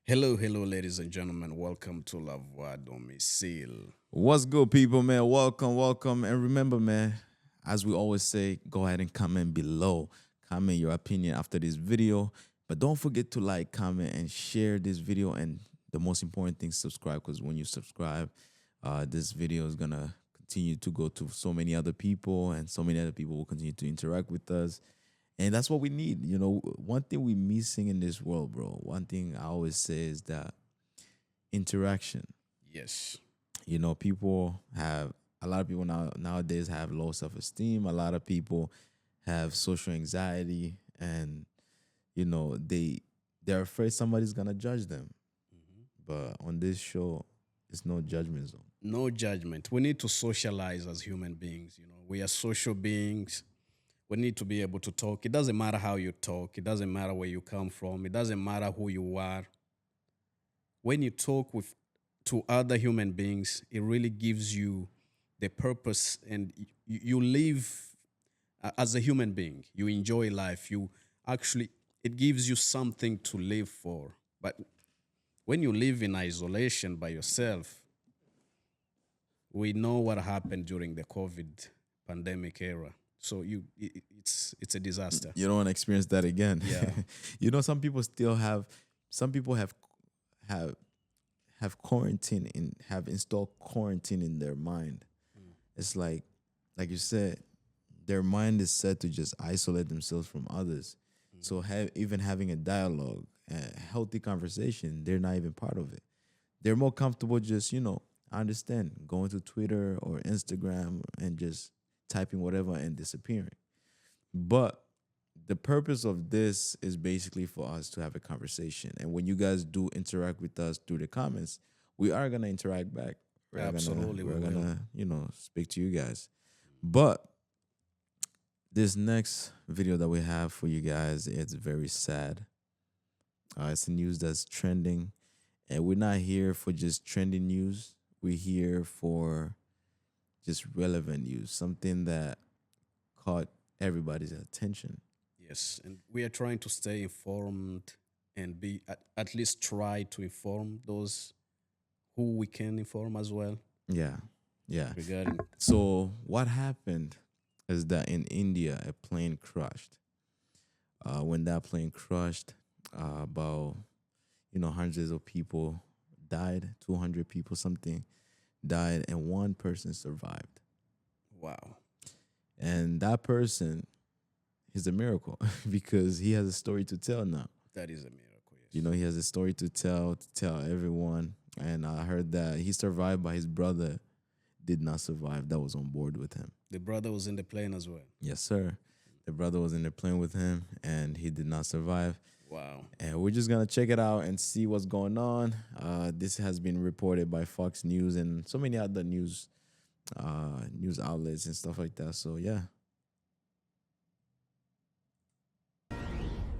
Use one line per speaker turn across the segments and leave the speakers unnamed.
Hello, hello, ladies and gentlemen. Welcome to La Voix Domicile.
What's good, people, man? Welcome, welcome. And remember, man, as we always say, go ahead and comment below. Comment your opinion after this video. But don't forget to like, comment, and share this video. And the most important thing, subscribe, because when you subscribe, this video is going to continue to go to so many other people, and so many other people will continue to interact with us. And that's what we need. You know, one thing we're missing in this world, bro, one thing I always say is that interaction.
Yes.
You know, people have a lot of people nowadays have low self-esteem. A lot of people have social anxiety, and they're afraid somebody's gonna judge them. But on this show, it's no judgment zone.
No judgment. We need to socialize as human beings. We are social beings. We need to be able to talk. It doesn't matter how you talk, it doesn't matter where you come from, it doesn't matter who you are. When you talk to other human beings, it really gives you the purpose, and you live as a human being. You enjoy life. It gives you something to live for. But when you live in isolation by yourself, we know what happened during the COVID pandemic era. So it's a disaster.
You don't want to experience that again.
Yeah.
You know, some people have quarantine and have installed quarantine in their mind. It's like you said, their mind is set to just isolate themselves from others. So even having a dialogue, a healthy conversation, they're not even part of it. They're more comfortable just, I understand, going to Twitter or Instagram and just typing whatever and disappearing. But the purpose of this is basically for us to have a conversation. And when you guys do interact with us through the comments, we are gonna interact back.
Absolutely,
we're
we will.
gonna, speak to you guys. But this next video that we have for you guys, it's very sad. It's the news that's trending, and we're not here for just trending news. We're here for just relevant news, something that caught everybody's attention.
Yes, and we are trying to stay informed and be at least try to inform those who we can inform as well
Yeah, yeah.
regarding.
So what happened is that in India, a plane crashed. When that plane crashed, about hundreds of people died, 200 people something died, and one person survived.
Wow.
And that person is a miracle because he has a story to tell now.
That is a miracle.
You
Yes.
know, he has a story to tell everyone. And I heard that he survived, but his brother did not survive. That was on board with him.
The brother was in the plane as well.
Yes, sir. The brother was in the plane with him, and he did not survive.
Wow.
And we're just gonna check it out and see what's going on. This has been reported by Fox News and so many other news outlets and stuff like that. So yeah.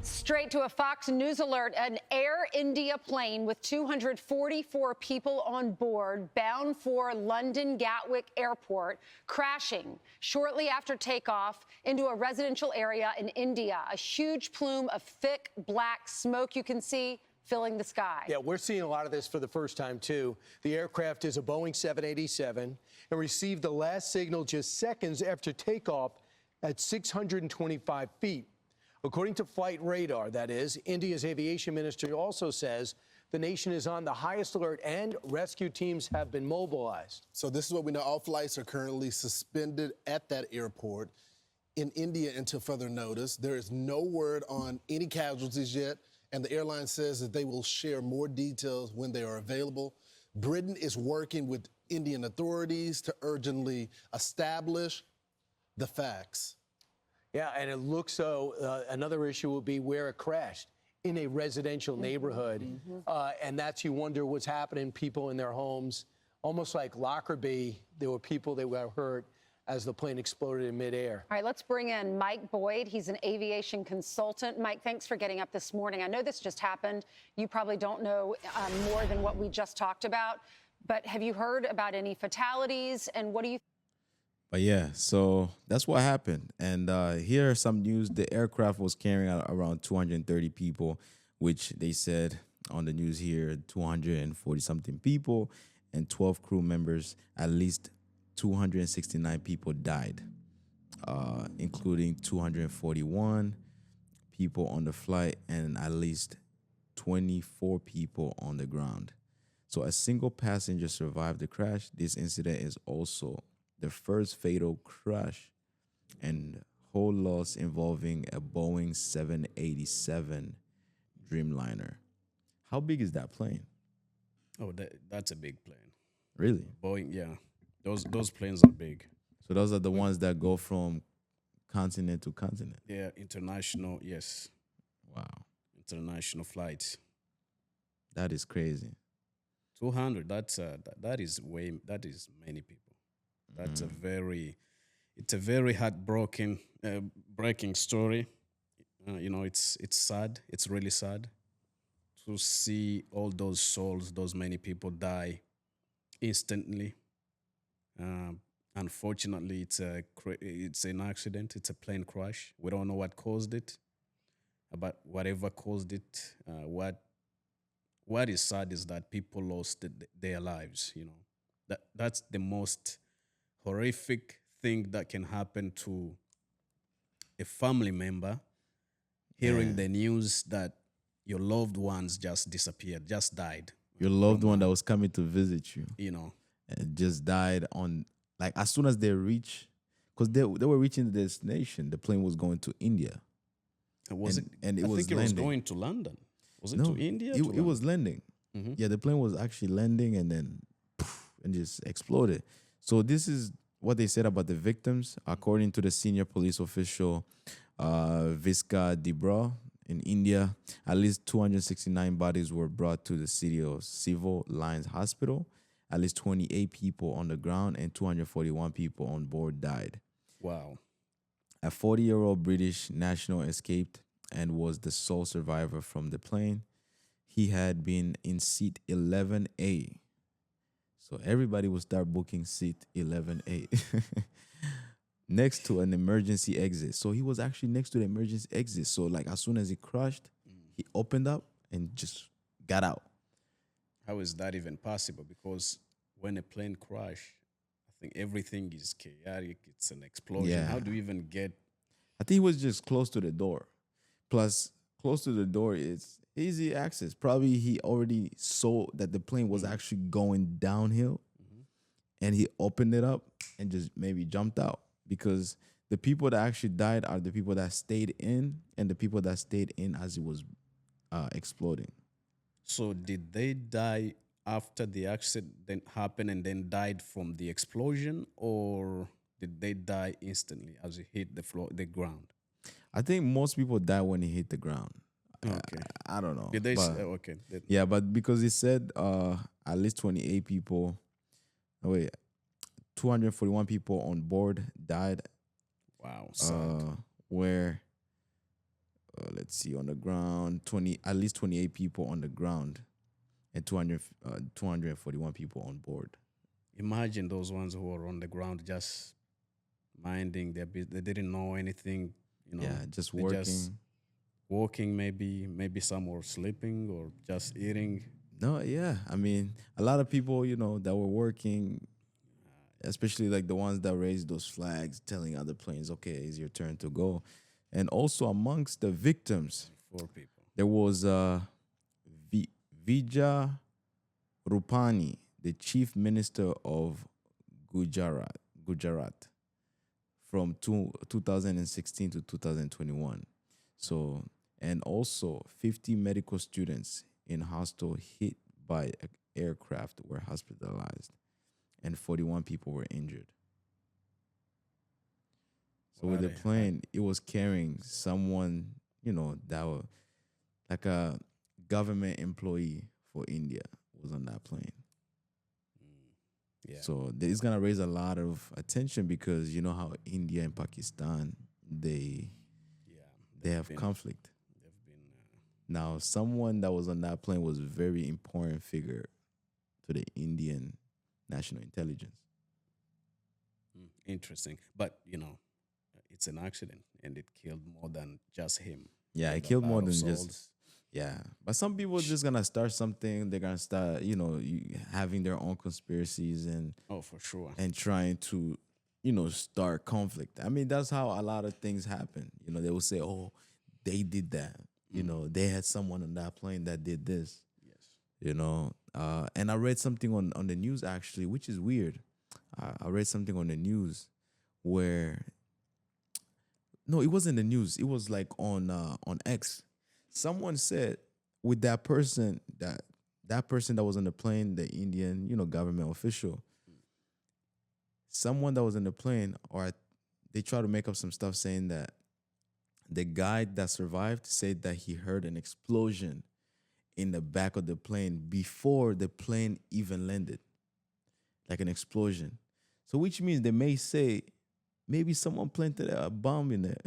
Straight to a Fox News alert. An Air India plane with 244 people on board bound for London Gatwick Airport crashing shortly after takeoff into a residential area in India. A huge plume of thick black smoke you can see filling the sky.
Yeah, we're seeing a lot of this for the first time, too. The aircraft is a Boeing 787 and received the last signal just seconds after takeoff at 625 feet. According to Flight Radar, that is, India's aviation ministry also says the nation is on the highest alert and rescue teams have been mobilized.
So this is what we know. All flights are currently suspended at that airport in India until further notice. There is no word on any casualties yet, and the airline says that they will share more details when they are available. Britain is working with Indian authorities to urgently establish the facts.
Yeah, and it looks so another issue will be where it crashed, in a residential neighborhood. And that's, you wonder what's happening, people in their homes. Almost like Lockerbie, there were people that were hurt as the plane exploded in midair.
All right, let's bring in Mike Boyd. He's an aviation consultant. Mike, thanks for getting up this morning. I know this just happened. You probably don't know more than what we just talked about, but have you heard about any fatalities, and what do you
But yeah, so that's what happened. And here are some news. The aircraft was carrying out around 230 people, which they said on the news here, 240 something people and 12 crew members. At least 269 people died, including 241 people on the flight and at least 24 people on the ground. So a single passenger survived the crash. This incident is also the first fatal crash and whole loss involving a Boeing 787 Dreamliner. How big is that plane?
Oh, that's a big plane.
Really?
Boeing, yeah. Those planes are big.
So those are the ones that go from continent to continent.
They're international, yes,
Wow.
international flights.
That is crazy.
200. That is many people. That's it's a very heartbroken, breaking story. It's sad. It's really sad to see all those souls, those many people die instantly. Unfortunately, it's an accident. It's a plane crash. We don't know what caused it, but whatever caused it, what is sad is that people lost their lives. That's the most horrific thing that can happen to a family member. Hearing the news that your loved ones just disappeared, just died.
Your loved one that was coming to visit you just died on, like, as soon as they reach, because they were reaching the destination. The plane was going to India.
Was it?
And it
I
was
think it was
landing.
going to London. Was it
No,
to India?
it was landing.
Mm-hmm.
Yeah, the plane was actually landing and then and just exploded. So this is what they said about the victims. According to the senior police official Viska Dibra in India, at least 269 bodies were brought to the city of Civil Lines Hospital. At least 28 people on the ground and 241 people on board died.
Wow.
A 40-year-old British national escaped and was the sole survivor from the plane. He had been in seat 11A. So everybody will start booking seat 11A next to an emergency exit. So he was actually next to the emergency exit. So like as soon as he crashed, he opened up and just got out.
How is that even possible? Because when a plane crash, I think everything is chaotic. It's an explosion.
Yeah.
How do you even get?
I think he was just close to the door. Plus, close to the door is easy access. Probably he already saw that the plane was actually going downhill and he opened it up and just maybe jumped out, because the people that actually died are the people that stayed in and the people that stayed in as it was exploding.
So did they die after the accident happened and then died from the explosion, or did they die instantly as it hit the ground?
I think most people die when it hit the ground.
Okay.
I don't know.
Did they
but-
say, okay.
Yeah, but because it said at least 28 people, 241 people on board died,
Wow. Sad.
where, let's see, on the ground, at least 28 people on the ground and 241 people on board.
Imagine those ones who were on the ground just minding their business. They didn't know anything,
Yeah, just
they
working.
Walking, maybe some were sleeping or just eating.
No, yeah. I mean, a lot of people, that were working, especially like the ones that raised those flags, telling other planes, okay, it's your turn to go. And also amongst the victims,
4 people.
there was Vijay Rupani, the chief minister of Gujarat from 2016 to 2021. So, and also 50 medical students in hostel hit by an aircraft were hospitalized and 41 people were injured. So with the
Wow,
plane, it was carrying someone, that was like a government employee for India was on that plane.
Yeah.
So it's gonna raise a lot of attention because you know how India and Pakistan they have
been-
conflict.
They've been.
Now, someone that was on that plane was a very important figure to the Indian national intelligence.
Interesting. But, it's an accident and it killed more than just him.
Yeah, it
A
killed
lot
more
of
than
souls.
just Yeah, but some people are just gonna start something. They're gonna start, having their own conspiracies
Oh, for sure.
and trying to, start conflict. I mean, that's how a lot of things happen. They will say, "Oh, they did that." They had someone on that plane that did this.
Yes.
And I read something on the news actually, which is weird. I read something on the news where no, it wasn't the news. It was like on X. Someone said with that person that was on the plane, the Indian, government official, someone that was in the plane, or they try to make up some stuff saying that the guy that survived said that he heard an explosion in the back of the plane before the plane even landed, like an explosion. So, which means they may say maybe someone planted a bomb in there.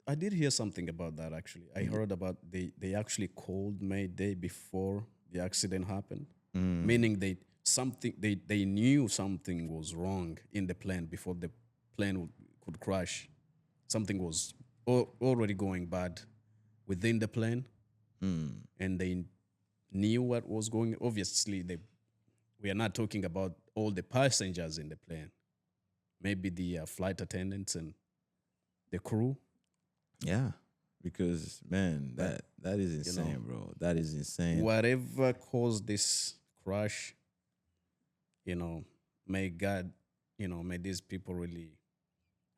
I did hear something about that actually. I heard about they actually called Mayday before the accident happened, meaning they knew something was wrong in the plane before the plane could crash. Something was already going bad within the plane, and they knew what was going. Obviously, we are not talking about all the passengers in the plane. Maybe the flight attendants and the crew.
Yeah, because man, that is insane, bro. That is insane.
Whatever caused this crash, may God, may these people really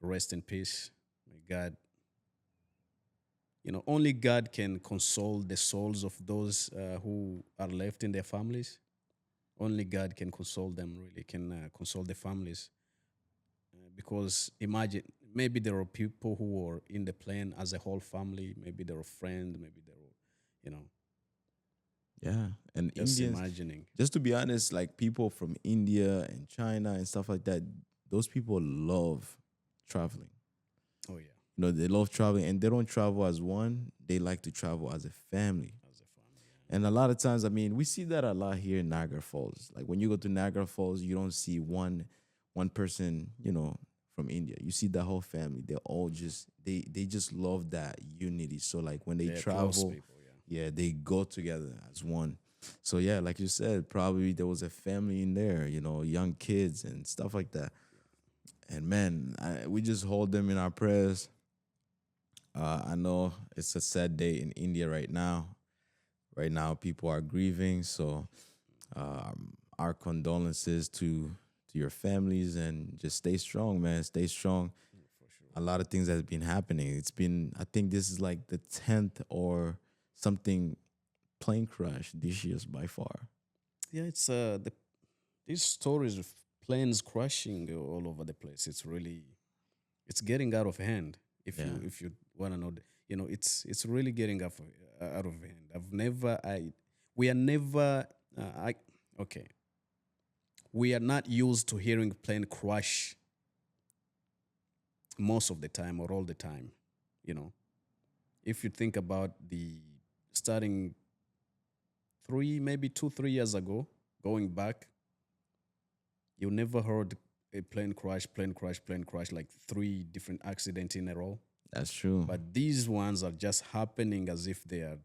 rest in peace. May God, only God can console the souls of those who are left in their families. Only God can console them, really, can console the families. Because imagine, maybe there are people who were in the plane as a whole family. Maybe they were friends. Maybe they were,
Yeah, and
just
Indians.
imagining.
Just to be honest, like people from India and China and stuff like that, those people love traveling.
Oh, yeah.
They love traveling, and they don't travel as one. They like to travel as a family.
As a family.
And a lot of times, I mean, we see that a lot here in Niagara Falls. Like when you go to Niagara Falls, you don't see one person, from India. You see the whole family. They all just they just love that unity. So like when they
They're close
travel,
people, yeah.
yeah, they go together as one. So yeah, like you said, probably there was a family in there, young kids and stuff like that. And man, we just hold them in our prayers. I know it's a sad day in India right now. Right now, people are grieving. So our condolences to your families, and just stay strong, man. Stay strong. A lot of things has been happening. It's been, I think this is like the 10th or something plane crash this year by far.
Yeah, it's these stories of planes crashing all over the place. It's getting out of hand. If you want to know, it's really getting out of hand. We are not used to hearing plane crash most of the time or all the time. If you think about the starting 3 years ago, going back, you never heard a plane crash, like 3 different accidents in a row.
That's true.
But these ones are just happening as if there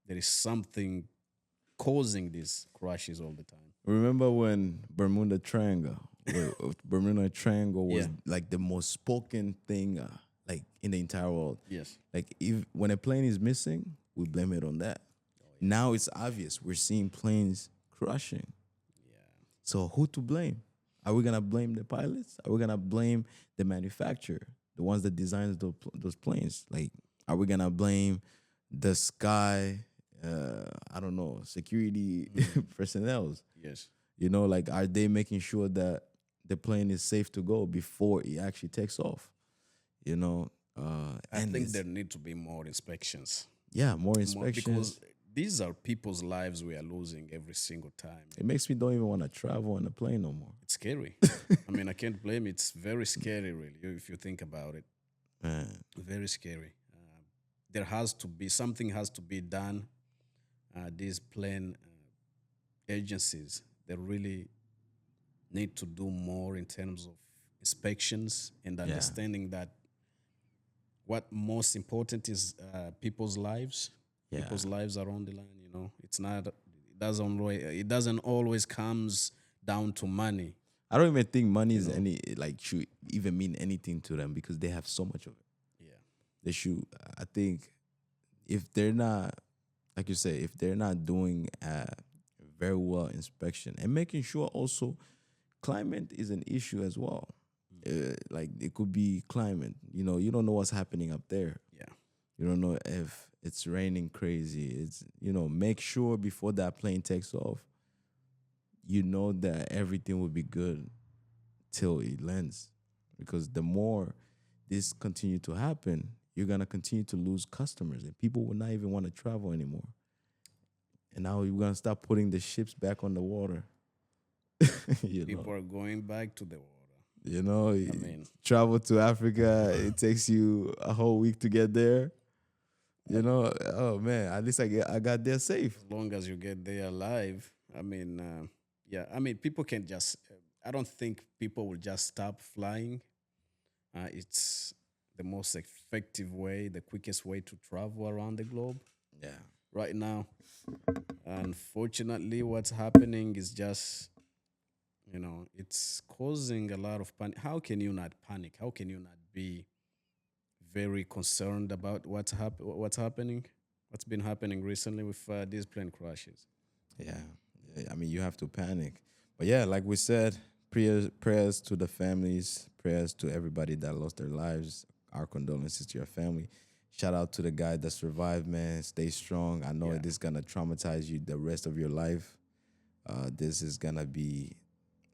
is something causing these crashes all the time.
Remember when Bermuda Triangle was
Yeah.
like the most spoken thing like in the entire world.
Yes.
Like if when a plane is missing, we blame it on that. Now it's obvious we're seeing planes crashing.
Yeah.
So who to blame? Are we gonna blame the pilots? Are we gonna blame the manufacturer, the ones that designed those planes? Like, are we gonna blame the sky? I don't know, security personnel.
Yes.
Like, are they making sure that the plane is safe to go before it actually takes off?
I
And
think
it's-
there need to be more inspections.
yeah, more
More,
inspections.
because these are people's lives we are losing every single time.
It makes me don't even want to travel on a plane no more.
It's scary. I mean, I can't blame it. It's very scary, really, if you think about it.
Man,
Very scary. Something has to be done. These plane agencies, they really need to do more in terms of inspections and understanding that what most important is people's lives.
Yeah.
People's lives are on the line. You know, it's not. It doesn't always comes down to money.
I don't even think money is any like should even mean anything to them because they have so much of it.
Yeah.
They should. I think if they're not, like you say, if they're not doing a very well inspection and making sure also climate is an issue as well. Like it could be climate. You know, you don't know what's happening up there.
Yeah.
You don't know if it's raining crazy. It's make sure before that plane takes off, you know that everything will be good till it lands. Because the more this continue to happen, you're gonna continue to lose customers and people will not even want to travel anymore. And now you're gonna start putting the ships back on the water.
People are going back to the water.
You travel to Africa, it takes you a whole week to get there. Oh man, at least I got there safe.
As long as you get there alive. Yeah. People can just. I don't think people will just stop flying. It's the most effective way, the quickest way to travel around the globe
Yeah.
right now. Unfortunately, what's happening is just, it's causing a lot of panic. How can you not panic? How can you not be very concerned about what's happening? What's been happening recently with these plane crashes?
Yeah. I mean, you have to panic. But yeah, like we said, prayers to the families, prayers to everybody that lost their lives. Our condolences to your family. Shout out to the guy that survived, man. Stay strong. I know
Yeah.
this is going to traumatize you the rest of your life. This is going to be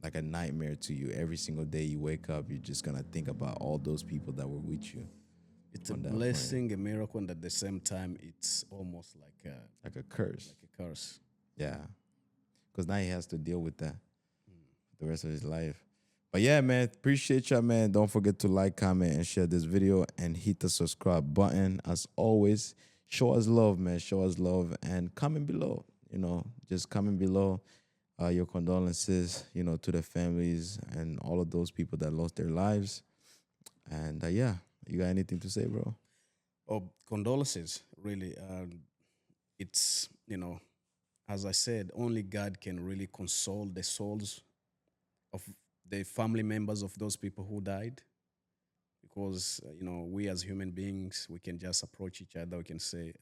like a nightmare to you. Every single day you wake up, you're just going to think about all those people that were with you.
It's a
on that
blessing, a miracle, and at the same time, it's almost like
Like a curse.
a curse.
Yeah. Because now he has to deal with that the rest of his life. But yeah, man, appreciate y'all, man. Don't forget to like, comment, and share this video and hit the subscribe button. As always, show us love, man. Show us love and comment below. Just comment below your condolences, to the families and all of those people that lost their lives. And yeah, you got anything to say, bro?
Oh, condolences, really. It's, as I said, only God can really console the souls of the family members of those people who died. Because, we as human beings, we can just approach each other. We can say,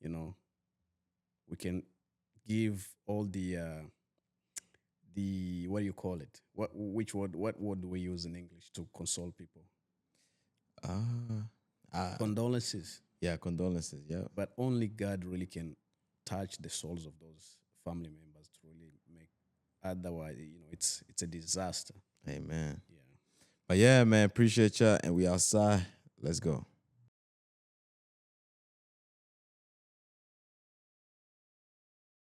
we can give all the what do you call it? What word do we use in English to console people? Condolences.
Yeah, condolences. Yeah.
But only God really can touch the souls of those family members to really make. Otherwise, it's a disaster.
Amen.
Yeah.
But yeah, man, appreciate y'all. And we outside. Let's go.